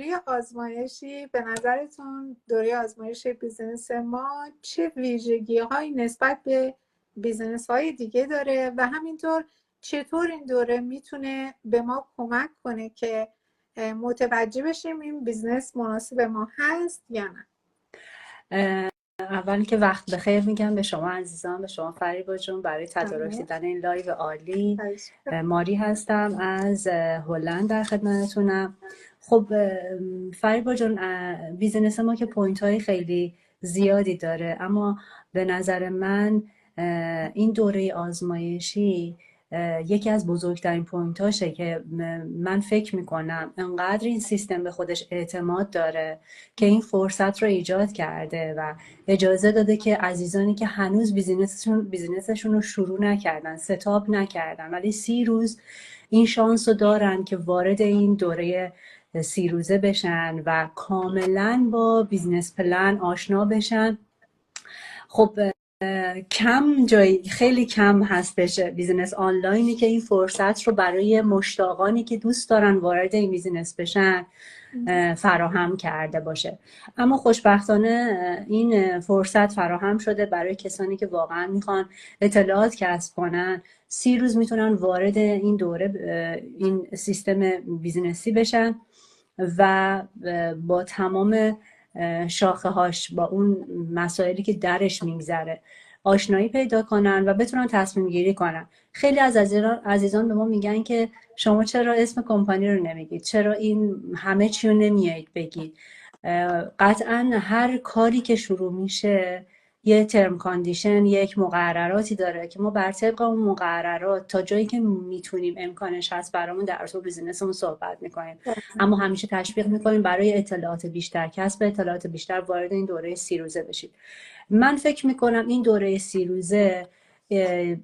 دوره آزمایشی به نظرتون دوره آزمایشی بیزنس ما چه ویژگی‌هایی نسبت به بیزنس‌های دیگه داره و همینطور چطور این دوره میتونه به ما کمک کنه که متوجه بشیم این بیزنس مناسب ما هست یا نه؟ اول که وقت بخیر میگم به شما عزیزان، به شما فریبا جون برای تدارک دیدن این لایو عالی. ماری هستم از هلند در خدمتتونم. خب فریبا جون، بیزنس ما که پوینت های خیلی زیادی داره، اما به نظر من این دوره آزمایشی یکی از بزرگترین پوینت هاشه که من فکر میکنم انقدر این سیستم به خودش اعتماد داره که این فرصت رو ایجاد کرده و اجازه داده که عزیزانی که هنوز بیزینسشون رو شروع نکردن، ستاپ نکردن، ولی 30 روز این شانس رو دارن که وارد این دوره 30 روزه بشن و کاملا با بیزنس پلن آشنا بشن. خب خیلی کم هستش بیزینس آنلاینی که این فرصت رو برای مشتاقانی که دوست دارن وارد این بیزینس بشن فراهم کرده باشه. اما خوشبختانه این فرصت فراهم شده برای کسانی که واقعا میخوان اطلاعات کسب کنن. 30 روز میتونن وارد این دوره، این سیستم بیزینسی بشن و با تمام شاخه هاش، با اون مسائلی که درش میگذره آشنایی پیدا کنن و بتونن تصمیم گیری کنن. خیلی از عزیزان به ما میگن که شما چرا اسم کمپانی رو نمیگید، چرا این همه چی رو نمیایید بگید. قطعا هر کاری که شروع میشه یه ترم کاندیشن، یک مقرراتی داره که ما بر طبق اون مقررات تا جایی که میتونیم امکانش هست برامون در اصل بیزینسمون صحبت میکنیم. اما همیشه تشویق میکنیم برای اطلاعات بیشتر، کسب اطلاعات بیشتر، وارد این دوره 30 روزه بشید. من فکر میکنم این دوره 30 روزه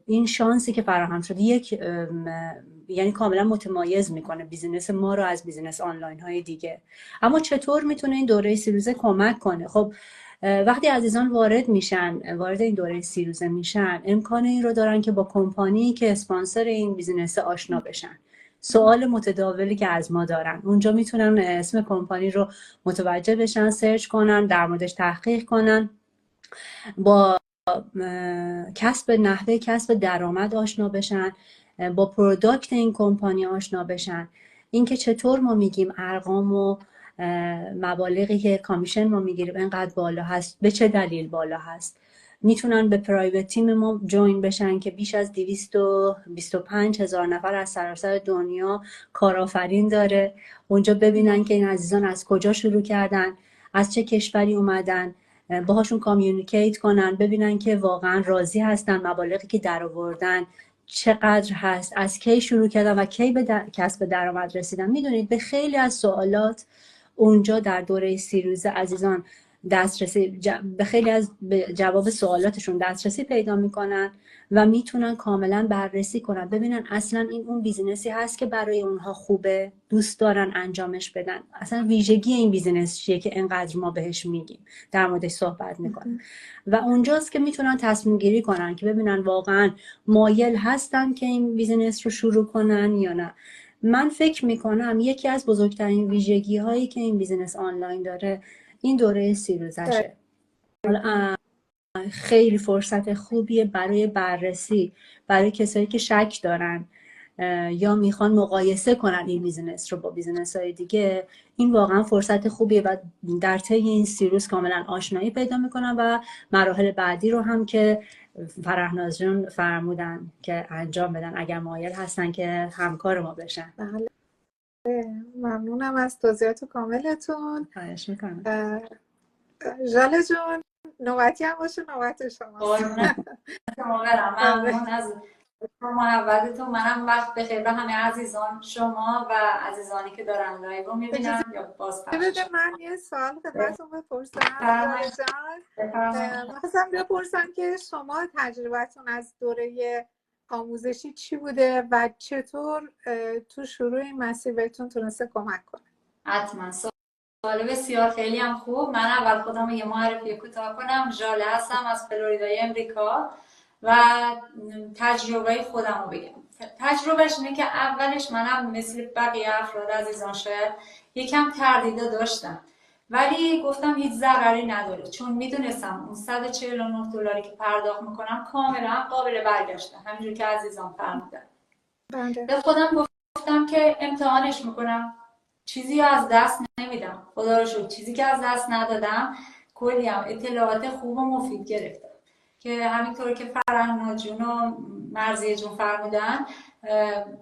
این شانسی که فراهم شده یعنی کاملا متمایز میکنه بیزینس ما رو از بیزینس آنلاین های دیگه. اما چطور میتونه این دوره 30 روزه کمک کنه؟ خب وقتی عزیزان وارد این دوره 30 روزه میشن، امکان این رو دارن که با کمپانی که اسپانسر این بیزینس آشنا بشن. سوال متداولی که از ما دارن، اونجا میتونن اسم کمپانی رو متوجه بشن، سرچ کنن، در موردش تحقیق کنن، با نحوه کسب درآمد آشنا بشن، با پروداکت این کمپانی آشنا بشن. اینکه چطور ما میگیم ارقام و مبالغی که کامیشن ما میگیریم اینقدر بالا هست، به چه دلیل بالا هست. میتونن به پرایوت تیم ما جوین بشن که بیش از 225,000 نفر از سراسر دنیا کارآفرین داره. اونجا ببینن که این عزیزان از کجا شروع کردن، از چه کشوری اومدن، باهاشون کامیونیکیت کنن، ببینن که واقعا راضی هستن، مبالغی که در آوردن چقدر هست، از کی شروع کردن و کی به کسب درآمد رسیدن. میدونید به خیلی از سوالات اونجا در دوره 30 روزه عزیزان به خیلی از جواب سوالاتشون دسترسی پیدا میکنن و میتونن کاملا بررسی کنن، ببینن اصلا این اون بیزینسی هست که برای اونها خوبه، دوست دارن انجامش بدن، اصلا ویژگی این بیزینس چیه که انقدر ما بهش میگیم، در موردش صحبت میکنن. و اونجاست که میتونن تصمیم گیری کنن که ببینن واقعا مایل هستن که این بیزینس رو شروع کنن یا نه. من فکر میکنم یکی از بزرگترین ویژگی هایی که این بیزینس آنلاین داره این دوره 30 روزشه. خیلی فرصت خوبیه برای بررسی، برای کسایی که شک دارن یا میخوان مقایسه کنن این بیزینس رو با بیزینس های دیگه. این واقعا فرصت خوبیه و در طی این 30 روز کاملا آشنایی پیدا میکنن و مراحل بعدی رو هم که فرهناز جون فرمودن که انجام بدن اگر مایل هستن که همکار ما بشن. ممنونم از توضیحات کاملتون. خواهش میکنم. ژاله جون نوبتی هم باشه، نوبت شماست. ممنون از محبتتون. منم وقت بخیر به همه عزیزان، شما و عزیزانی که دارن لایو رو میبینن یا بازپخش. من یه سوال خدمتتون بپرسم. ژاله جان، می‌خواستم بپرسم که شما تجربتون از دوره آموزشی چی بوده و چطور تو شروع این مسیر بهتون تونسته کمک کنه؟ حتما سوال بسیار خیلی هم خوب. من اول خودم یه معرفی کوتاه کنم. ژاله هستم از فلوریدای امریکا و تجربه خودم رو بگم. تجربهش اینه که اولش منم مثل بقیه افراد عزیزان شاید یکم تردیدا داشتم، ولی گفتم هیچ ضرری نداره، چون میدونستم اون $149 که پرداخت میکنم کاملا قابل برگشته، همینجور که عزیزان فرمودن. به خودم گفتم که امتحانش میکنم، چیزی از دست نمیدم، خدا رو شکر چیزی که از دست ندادم، کلی هم اطلاعات خوب و مفید گرفتم که همینطور که فرهنا جون و مرضیه جون فرمودن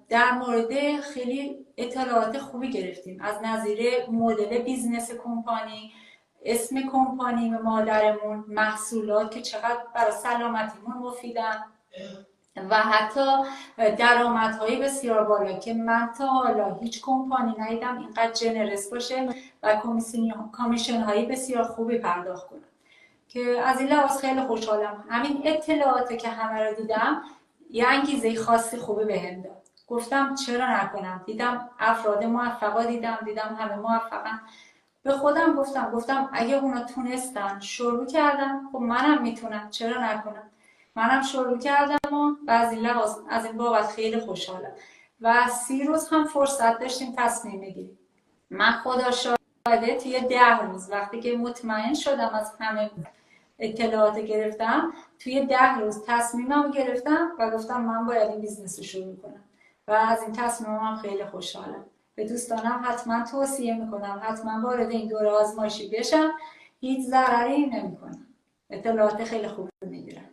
در مورد خیلی اطلاعات خوبی گرفتیم، از نظیر مدل بیزنس کمپانی، اسم کمپانی مادرمون، محصولات که چقدر برای سلامتیمون مفیدن و حتی درآمدهای بسیار بالا که من تا حالا هیچ کمپانی ندیدم اینقدر جنرس باشه و کامیشن هایی بسیار خوبی پرداخت کنه، که از این لحاظ خیلی خوشحالم. همین اطلاعاتی که همه رو دیدم یه انگیزه خاصی خوبی بهم داد، گفتم چرا نکنم. دیدم افراد موفقا، دیدم همه موفقن، به خودم گفتم اگه اونا تونستن شروع کردن، خب منم میتونم، چرا نکنم. منم شروع کردم و از این لحاظ از این بابت خیلی خوشحالم و 30 روز هم فرصت داشتیم تصمیم بگیریم. من خدا شاهده توی 10 روز وقتی که مطمئن شدم از همه اطلاعات گرفتم، توی 10 روز تصمیمم گرفتم و گفتم من باید این بیزنس رو شروع کنم و از این تصمیمم خیلی خوشحالم. به دوستانم حتما توصیه میکنم حتما وارد این دوره آزمایشی بشن، هیچ ضرری نمیکنن، اطلاعات خیلی خوب میگیرن.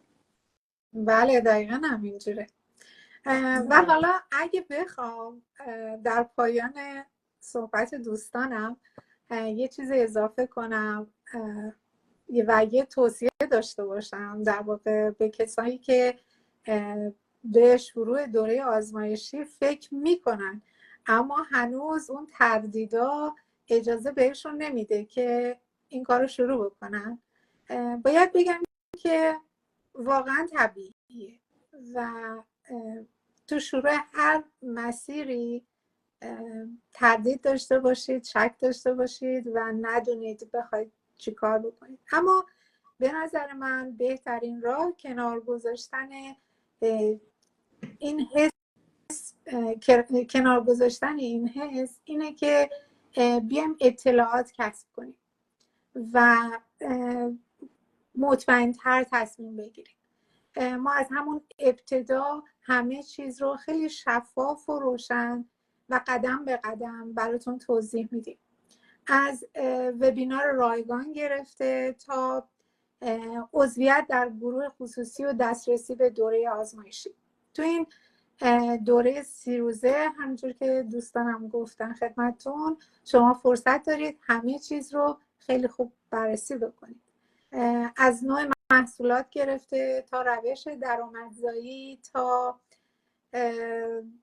بله دقیقا همینجوره. و حالا اگه بخوام در پایان صحبت دوستانم یه چیز اضافه کنم و یه توصیه داشته باشم در واقع به کسایی که به شروع دوره آزمایشی فکر میکنن اما هنوز اون تردیدا اجازه بهشون نمیده که این کار رو شروع بکنن، باید بگم که واقعا طبیعیه و تو شروع هر مسیری تردید داشته باشید، شک داشته باشید و ندونید بخواید چی کار بکنید، اما به نظر من بهترین راه کنار گذاشتن این حس اینه که بیایم اطلاعات کسب کنیم و مطمئن‌تر تصمیم بگیریم. ما از همون ابتدا همه چیز رو خیلی شفاف و روشن و قدم به قدم براتون توضیح میدیم، از وبینار رایگان گرفته تا عضویت در گروه خصوصی و دسترسی به دوره آزمایشی. تو این دوره 30 روزه همونجور که دوستانم گفتن خدمتتون، شما فرصت دارید همه چیز رو خیلی خوب بررسی بکنید، از نوع محصولات گرفته تا روش درآمدزایی تا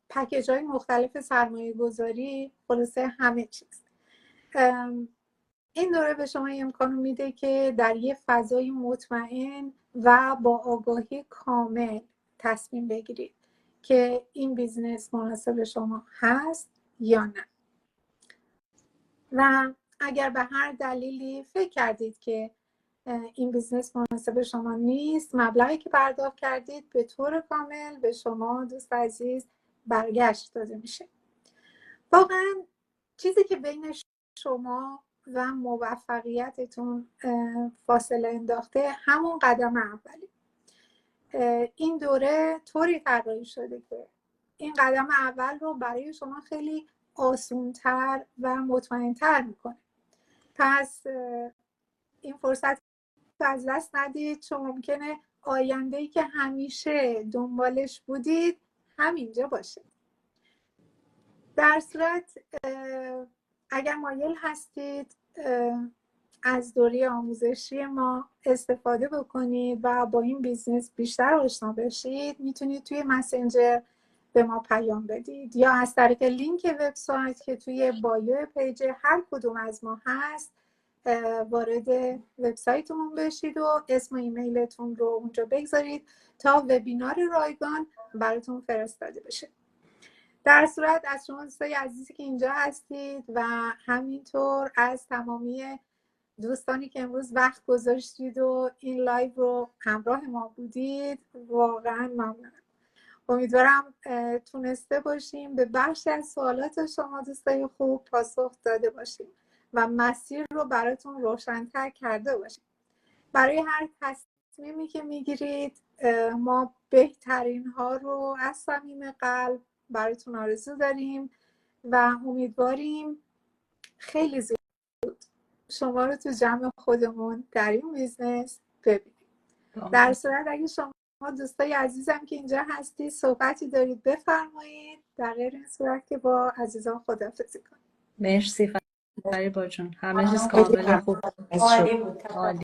پکیج های مختلف سرمایه گذاری، خلاصه همه چیز. این دوره به شما امکان میده که در یه فضای مطمئن و با آگاهی کامل تصمیم بگیرید که این بیزنس مناسب شما هست یا نه. و اگر به هر دلیلی فکر کردید که این بیزنس مناسب شما نیست، مبلغی که پرداخت کردید به طور کامل به شما دوست عزیز برگشت داده میشه. واقعا چیزی که بین شما و موفقیتتون فاصله انداخته همون قدم اولی. این دوره طوری طراحی شده که این قدم اول رو برای شما خیلی آسونتر و مطمئنتر میکنه. پس این فرصت از دست ندید، چون ممکنه آینده‌ای که همیشه دنبالش بودید همینجا باشه. در صورت اگر مایل هستید از دوره آموزشی ما استفاده بکنید و با این بیزنس بیشتر آشنا بشید، میتونید توی مسنجر به ما پیام بدید یا از طریق لینک وبسایت که توی بایو پیج هر کدوم از ما هست وارد وبسایتمون بشید و اسم و ایمیلتون رو اونجا بگذارید تا وبینار رایگان براتون فرستاده بشه. در صورت از شما دوستای عزیزی که اینجا هستید و همینطور از تمامی دوستانی که امروز وقت گذاشتید و این لایو رو همراه ما بودید واقعا ممنونم. امیدوارم تونسته باشیم به بخشی از سوالات شما دوستای خوب پاسخ داده باشیم و مسیر رو براتون روشن‌تر کرده باشیم. برای هر تصمیمی که میگیرید ما بهترین ها رو از صمیم قلب براتون آرزو داریم و امیدواریم خیلی زود شما رو تو جمع خودمون در این بیزنس ببینیم. در صورت اگه شما دوستای عزیزم که اینجا هستی صحبتی دارید بفرمایید، در غیر این صورت که با عزیزان خداحافظی کنیم. مرسی فریبا جون، همه چیز کامل خوب. عالی بود. عالی.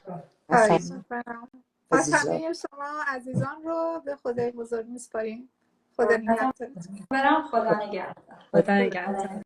خواهش می‌کنم. پس همه شما عزیزان رو به خدای بزرگ میسپاریم. خدا نگهدارتون. برام خدا نگهدار. خدا نگهدار.